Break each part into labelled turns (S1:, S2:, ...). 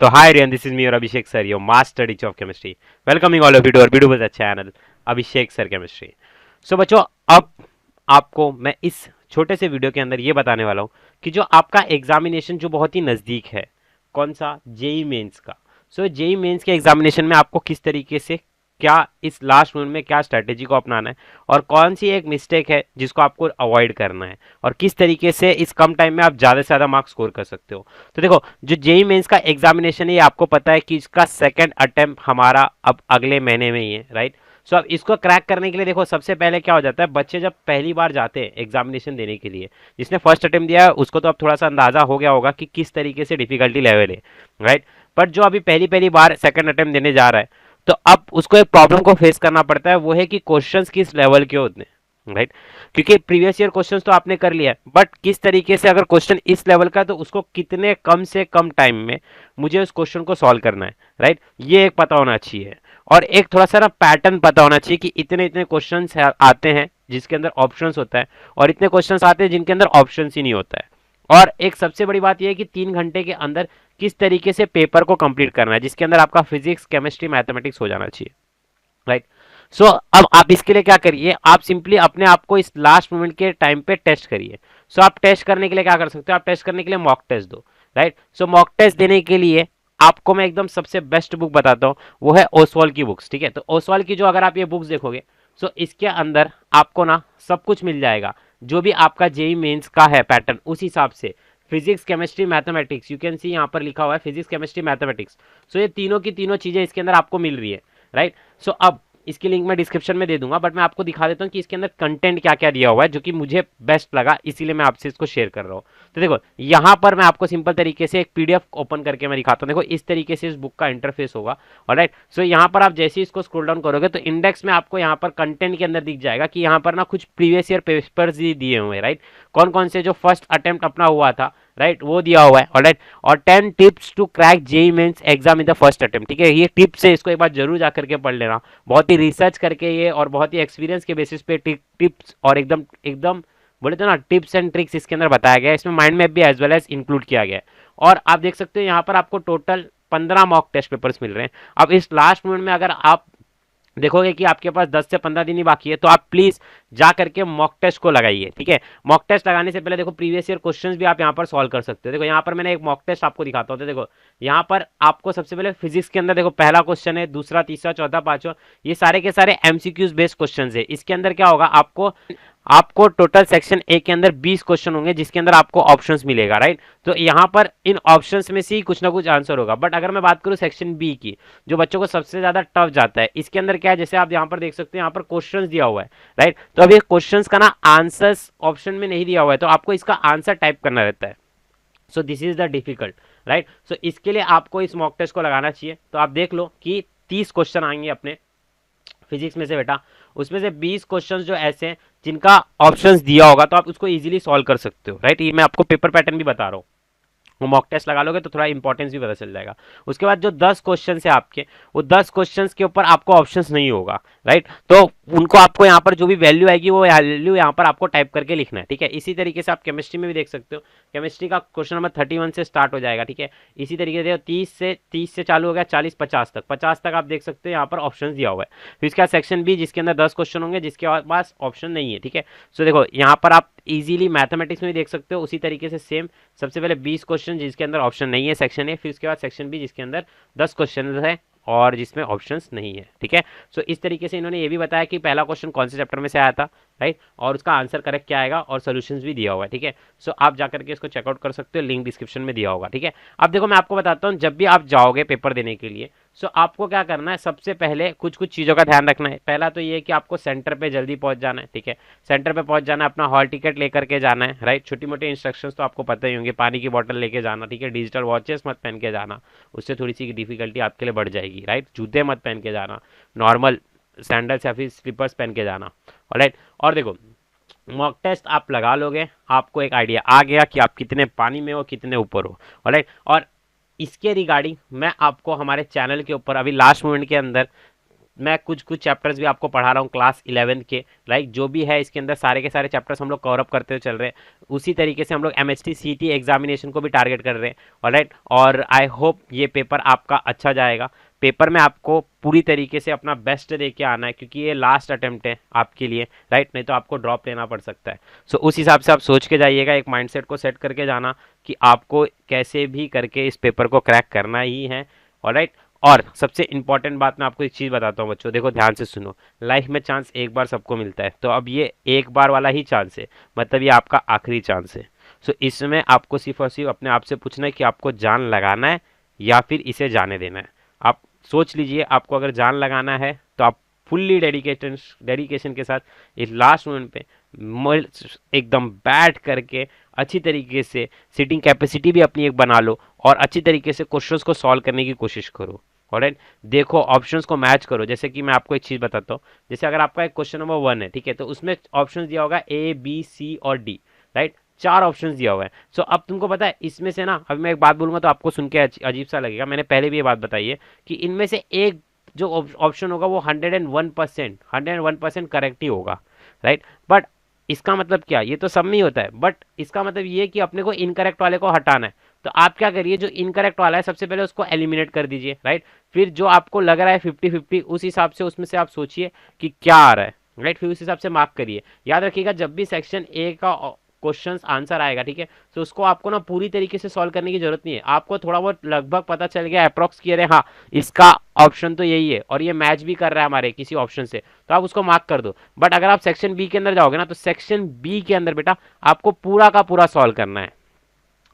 S1: So hi everyone, this is me or Abhishek sir, your master teacher of chemistry. Welcoming all of you to our beautiful channel Abhishek sir chemistry. So बच्चों, अब आपको मैं इस छोटे से video के अंदर ये बताने वाला हूँ कि जो आपका एग्जामिनेशन जो बहुत ही नज़दीक है, कौन सा, जेई मेंस का. सो जेई मेंस के एग्जामिनेशन में आपको किस तरीके से, क्या इस लास्ट मोमेंट में क्या स्ट्रैटेजी को अपनाना है और कौन सी एक मिस्टेक है जिसको आपको अवॉइड करना है और किस तरीके से इस कम टाइम में आप ज़्यादा से ज़्यादा मार्क्स स्कोर कर सकते हो. तो देखो, जो जेई मेंस का एग्जामिनेशन है ये आपको पता है कि इसका सेकंड अटेम्प्ट हमारा अब अगले महीने में ही है, राइट. सो अब इसको क्रैक करने के लिए देखो, सबसे पहले क्या हो जाता है, बच्चे जब पहली बार जाते हैं एग्जामिनेशन देने के लिए, जिसने फर्स्ट अटेम्प्ट दिया है उसको तो अब थोड़ा सा अंदाजा हो गया होगा कि किस तरीके से डिफिकल्टी लेवल है, राइट. बट जो अभी पहली पहली बार सेकंड अटेम्प्ट देने जा रहा है, तो अब उसको एक प्रॉब्लम को फेस करना पड़ता है, वो है कि क्वेश्चंस किस लेवल के होते हैं, राइट. क्योंकि प्रीवियस ईयर क्वेश्चंस तो आपने कर लिया है, बट किस तरीके से, अगर क्वेश्चन इस लेवल का तो उसको कितने कम से कम टाइम में मुझे उस क्वेश्चन को सॉल्व करना है, राइट. ये एक पता होना चाहिए और एक थोड़ा सा ना पैटर्न पता होना चाहिए कि इतने इतने क्वेश्चंस आते हैं जिसके अंदर ऑप्शंस होता है और इतने क्वेश्चंस आते हैं जिनके अंदर ऑप्शंस ही नहीं होता है. और एक सबसे बड़ी बात यह है कि 3 घंटे के अंदर किस तरीके से पेपर को कंप्लीट करना है जिसके अंदर आपका फिजिक्स, केमिस्ट्री, मैथमेटिक्स हो जाना चाहिए, राइट. सो अब आप इसके लिए क्या करिए, आप सिंपली अपने आप को इस लास्ट मोमेंट के टाइम पे टेस्ट करिए. सो आप टेस्ट करने के लिए क्या कर सकते हो, आप टेस्ट करने के लिए मॉक टेस्ट दो, राइट. सो मॉक टेस्ट देने के लिए आपको मैं एकदम सबसे बेस्ट बुक बताता हूँ, वो है ओसवाल की बुक्स, ठीक है. तो ओसवाल की जो, अगर आप ये बुक्स देखोगे, सो इसके अंदर आपको ना सब कुछ मिल जाएगा जो भी आपका जेई मेंस का है पैटर्न, उस हिसाब से physics, chemistry, mathematics, you can see यहाँ पर लिखा हुआ है फिजिक्स, केमिस्ट्री, मैथमेटिक्स. सो ये तीनों की तीनों चीजें इसके अंदर आपको मिल रही है, राइट. सो अब इसकी लिंक मैं डिस्क्रिप्शन में दे दूंगा, बट मैं आपको दिखा देता हूँ कि इसके अंदर कंटेंट क्या क्या दिया हुआ है जो कि मुझे बेस्ट लगा, इसीलिए मैं आपसे इसको शेयर कर रहा हूँ. तो देखो, यहाँ पर मैं आपको सिंपल तरीके से एक पीडीएफ ओपन करके मैं दिखाता हूँ. देखो, इस तरीके से इस बुक का इंटरफेस होगा, ऑलराइट. सो यहाँ पर आप जैसे ही इसको स्क्रॉल डाउन करोगे तो इंडेक्स में आपको यहाँ पर कंटेंट के अंदर दिख जाएगा कि यहाँ पर ना कुछ प्रीवियस ईयर पेपर्स दिए हुए हैं, राइट. कौन कौन से जो फर्स्ट अटेम्प्ट अपना हुआ था, राइट, वो दिया हुआ है, ऑलराइट. और 10 tips to crack JEE mains exam in the first attempt, ठीक है. ये टिप्स है, इसको एक बार जरूर जा करके पढ़ लेना. बहुत ही रिसर्च करके ये और बहुत ही एक्सपीरियंस के बेसिस पे टिप्स और एकदम एकदम बोले तो ना टिप्स एंड ट्रिक्स इसके अंदर बताया गया है. इसमें माइंड मैप भी एज वेल एज इंक्लूड किया गया है. और आप देख सकते हो यहाँ पर आपको टोटल 15 मॉक टेस्ट पेपर्स मिल रहे हैं. अब इस लास्ट मोमेंट में अगर आप देखोगे कि आपके पास 10 से 15 दिन ही बाकी है, तो आप प्लीज जा करके मॉक टेस्ट को लगाइए, ठीक है. मॉक टेस्ट लगाने से पहले देखो, प्रीवियस ईयर क्वेश्चंस भी आप यहाँ पर सॉल्व कर सकते हो. देखो, यहाँ पर मैंने एक मॉक टेस्ट आपको दिखाता हूँ. तो देखो, यहाँ पर आपको सबसे पहले फिजिक्स के अंदर देखो, पहला क्वेश्चन है, दूसरा, तीसरा, चौथा, पांचवा, ये सारे के सारे एमसीक्यूज बेस्ड क्वेश्चन है. इसके अंदर क्या होगा, आपको आपको टोटल सेक्शन ए के अंदर 20 क्वेश्चन होंगे जिसके अंदर आपको ऑप्शंस मिलेगा, राइट. तो यहाँ पर इन ऑप्शंस में से ही कुछ ना कुछ आंसर होगा. बट अगर मैं बात करूँ सेक्शन बी की, जो बच्चों को सबसे ज्यादा टफ जाता है, इसके अंदर क्या है, जैसे आप यहाँ पर देख सकते हैं, यहाँ पर क्वेश्चंस दिया हुआ है, राइट. तो अभी क्वेश्चंस का ना आंसर्स ऑप्शन में नहीं दिया हुआ है, तो आपको इसका आंसर टाइप करना रहता है. So this is the difficult, right. So इसके लिए आपको इस मॉक टेस्ट को लगाना चाहिए. तो आप देख लो कि 30 क्वेश्चन आएंगे अपने फिजिक्स में से बेटा, उसमें से 20 क्वेश्चंस जो ऐसे हैं जिनका ऑप्शंस दिया होगा, तो आप उसको इजीली सॉल्व कर सकते हो, राइट. ये मैं आपको पेपर पैटर्न भी बता रहा हूँ. वो मॉक टेस्ट लगा लोगे तो थोड़ा इंपॉर्टेंस भी पता चल जाएगा. उसके बाद जो 10 क्वेश्चन है आपके, वो 10 क्वेश्चंस के ऊपर आपको ऑप्शंस नहीं होगा, राइट. तो उनको आपको यहाँ पर जो भी वैल्यू आएगी वो वैल्यू यहाँ पर आपको टाइप करके लिखना है, ठीक है. इसी तरीके से आप केमिस्ट्री में भी देख सकते हो. केमिस्ट्री का क्वेश्चन नंबर 31 से स्टार्ट हो जाएगा, ठीक है. इसी तरीके से 30 से चालू हो गया, 40, 50 तक आप देख सकते हो यहाँ पर ऑप्शन दिया हुआ है. फिर इसका सेक्शन बी जिसके अंदर 10 क्वेश्चन होंगे, जिसके पास ऑप्शन नहीं है, ठीक है. सो देखो, यहाँ पर आप इजीली मैथमेटिक्स में भी देख सकते हो, उसी तरीके से सेम. सबसे पहले 20 क्वेश्चन जिसके अंदर ऑप्शन नहीं है, सेक्शन ए. फिर उसके बाद सेक्शन बी जिसके अंदर 10 क्वेश्चन है और जिसमें ऑप्शंस नहीं है, ठीक है. सो इस तरीके से इन्होंने ये भी बताया कि पहला क्वेश्चन कौन से चैप्टर में से आया था, राइट, और उसका आंसर करेक्ट क्या आएगा, और सोल्यूशंस भी दिया हुआ है, ठीक है. सो आप जाकर के इसको चेकआउट कर सकते हो, लिंक डिस्क्रिप्शन में दिया होगा, ठीक है. अब देखो, मैं आपको बताता हूँ, जब भी आप जाओगे पेपर देने के लिए, सो आपको क्या करना है, सबसे पहले कुछ कुछ चीज़ों का ध्यान रखना है. पहला तो ये है कि आपको सेंटर पे जल्दी पहुंच जाना है, ठीक है. सेंटर पे पहुंच जाना है, अपना हॉल टिकट लेकर के जाना है, राइट. छोटी मोटी इंस्ट्रक्शंस तो आपको पता ही होंगे, पानी की बोतल लेके जाना, ठीक है. डिजिटल वॉचेस मत पहन के जाना, उससे थोड़ी सी डिफिकल्टी आपके लिए बढ़ जाएगी, राइट. जूते मत पहन के जाना, नॉर्मल सैंडल्स या फिर स्लीपर्स पहन के जाना, ऑलराइट. और देखो, मॉक टेस्ट आप लगा लोगे, आपको एक आइडिया आ गया कि आप कितने पानी में हो, कितने ऊपर हो, ऑलराइट. और इसके रिगार्डिंग मैं आपको हमारे चैनल के ऊपर अभी लास्ट मोमेंट के अंदर मैं कुछ कुछ चैप्टर्स भी आपको पढ़ा रहा हूँ क्लास 11 के, लाइक जो भी है इसके अंदर सारे के सारे चैप्टर्स हम लोग कवर अप करते हुए चल रहे हैं। उसी तरीके से हम लोग एमएचटी सीटी एग्जामिनेशन को भी टारगेट कर रहे हैं। ऑलराइट, और आई होप ये पेपर आपका अच्छा जाएगा। पेपर में आपको पूरी तरीके से अपना बेस्ट दे के आना है, क्योंकि ये लास्ट अटेम्प्ट है आपके लिए, राइट, नहीं तो आपको ड्रॉप लेना पड़ सकता है। सो उस हिसाब से आप सोच के जाइएगा, एक माइंडसेट को सेट करके जाना कि आपको कैसे भी करके इस पेपर को क्रैक करना ही है। ऑलराइट, और सबसे इंपॉर्टेंट बात मैं आपको एक चीज़ बताता हूँ बच्चों, देखो ध्यान से सुनो। लाइफ में चांस एक बार सबको मिलता है, तो अब ये एक बार वाला ही चांस है, मतलब ये आपका आखिरी चांस है। सो इसमें आपको सिर्फ और सिर्फ अपने आप से पूछना है कि आपको जान लगाना है या फिर इसे जाने देना है। आप सोच लीजिए, आपको अगर जान लगाना है तो आप फुल्ली डेडिकेशन के साथ इस लास्ट मोमेंट पे एकदम बैठ करके अच्छी तरीके से सिटिंग कैपेसिटी भी अपनी एक बना लो और अच्छी तरीके से क्वेश्चंस को सॉल्व करने की कोशिश करो। ऑलराइट, देखो ऑप्शंस को मैच करो। जैसे कि मैं आपको एक चीज़ बताता हूँ, जैसे अगर आपका एक क्वेश्चन नंबर 1 है, ठीक है, तो उसमें ऑप्शंस दिया होगा ए बी सी और डी, राइट, 4 ऑप्शंस दिया हुआ है। सो अब तुमको पता है इसमें से ना, अभी मैं एक बात बोलूंगा तो आपको सुन के अजीब सा लगेगा, मैंने पहले भी ये बात बताई है कि इनमें से एक जो ऑप्शन होगा वो 101% करेक्ट ही होगा, राइट। बट इसका मतलब क्या, ये तो सब में ही होता है, बट इसका मतलब ये कि अपने को इनकरेक्ट वाले को हटाना है। तो आप क्या करिए, जो इनकरेक्ट वाला है सबसे पहले उसको एलिमिनेट कर दीजिए, राइट। फिर जो आपको लग रहा है 50-50, उस हिसाब से उसमें से आप सोचिए कि क्या आ रहा है, राइट, फिर उस हिसाब से मार्क करिए। याद रखिएगा, जब भी सेक्शन ए का क्वेश्चन आंसर आएगा, ठीक है, तो उसको आपको ना पूरी तरीके से सॉल्व करने की जरूरत नहीं है। आपको थोड़ा बहुत लगभग पता चल गया, अप्रोक्स किया, हाँ इसका ऑप्शन तो यही है और ये मैच भी कर रहा है हमारे किसी ऑप्शन से, तो आप उसको मार्क कर दो। बट अगर आप सेक्शन बी के अंदर जाओगे ना, तो सेक्शन बी के अंदर बेटा आपको पूरा का पूरा सॉल्व करना है।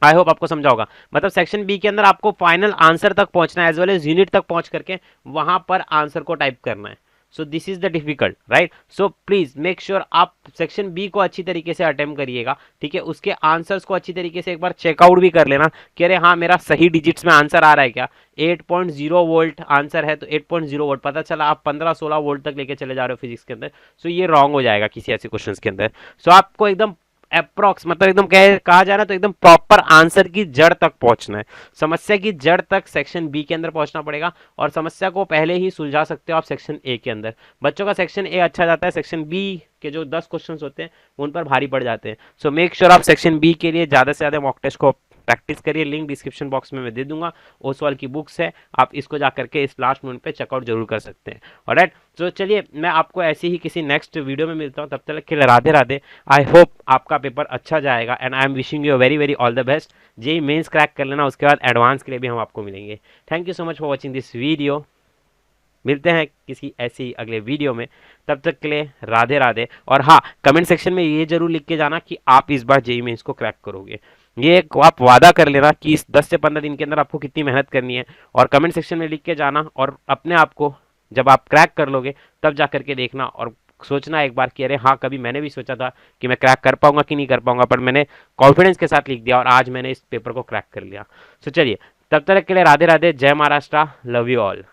S1: आई होप आपको समझा होगा। मतलब सेक्शन बी के अंदर आपको फाइनल आंसर तक पहुंचना है, एज वेल एज यूनिट तक पहुंच करके वहां पर आंसर को टाइप करना है। So this is the difficult, right. So please make sure आप सेक्शन बी को अच्छी तरीके से अटेम्प्ट करिएगा, ठीक है। उसके आंसर्स को अच्छी तरीके से एक बार चेकआउट भी कर लेना कि अरे हाँ मेरा सही डिजिट्स में आंसर आ रहा है क्या। 8.0 वोल्ट आंसर है, तो 8.0 वोल्ट पता चला आप 15-16 वोल्ट तक लेके चले जा रहे हो फिजिक्स के अंदर, सो ये रॉन्ग हो जाएगा किसी ऐसे क्वेश्चंस के अंदर। सो आपको एकदम अप्रोक्स, मतलब एकदम कहा जा रहा है तो एकदम प्रॉपर आंसर की जड़ तक पहुंचना है, समस्या की जड़ तक सेक्शन बी के अंदर पहुंचना पड़ेगा। और समस्या को पहले ही सुलझा सकते हो आप सेक्शन ए के अंदर। बच्चों का सेक्शन ए अच्छा जाता है, सेक्शन बी के जो 10 क्वेश्चंस होते हैं उन पर भारी पड़ जाते हैं। सो मेक श्योर आप सेक्शन बी के लिए ज्यादा से ज्यादा मॉक टेस्ट को प्रैक्टिस करिए। लिंक डिस्क्रिप्शन बॉक्स में मैं दे दूंगा, ओसवाल की बुक्स है, आप इसको जा करके इस लास्ट मोमेंट पे चेकआउट जरूर कर सकते हैं। ऑलराइट, तो चलिए मैं आपको ऐसे ही किसी नेक्स्ट वीडियो में मिलता हूँ, तब तक के लिए राधे राधे। आई होप आपका पेपर अच्छा जाएगा and I am wishing you very very all the best. JEE Mains crack कर लेना, उसके बाद एडवांस के लिए भी हम आपको मिलेंगे। Thank you so much for watching this video. मिलते हैं किसी ऐसे ही अगले वीडियो में, तब तक के लिए राधे राधे। और हाँ, कमेंट सेक्शन में ये जरूर लिख के जाना कि आप इस बार जेई मेंस को क्रैक करोगे। ये आप वादा कर लेना कि इस 10 से 15 दिन के अंदर आपको कितनी मेहनत करनी है, और कमेंट सेक्शन में लिख के जाना। और अपने आप को जब आप क्रैक कर लोगे तब जा करके देखना और सोचना एक बार कि अरे हाँ, कभी मैंने भी सोचा था कि मैं क्रैक कर पाऊंगा कि नहीं कर पाऊंगा, पर मैंने कॉन्फिडेंस के साथ लिख दिया और आज मैंने इस पेपर को क्रैक कर लिया। सो चलिए, तब तक के लिए राधे राधे, जय महाराष्ट्र, लव यू ऑल।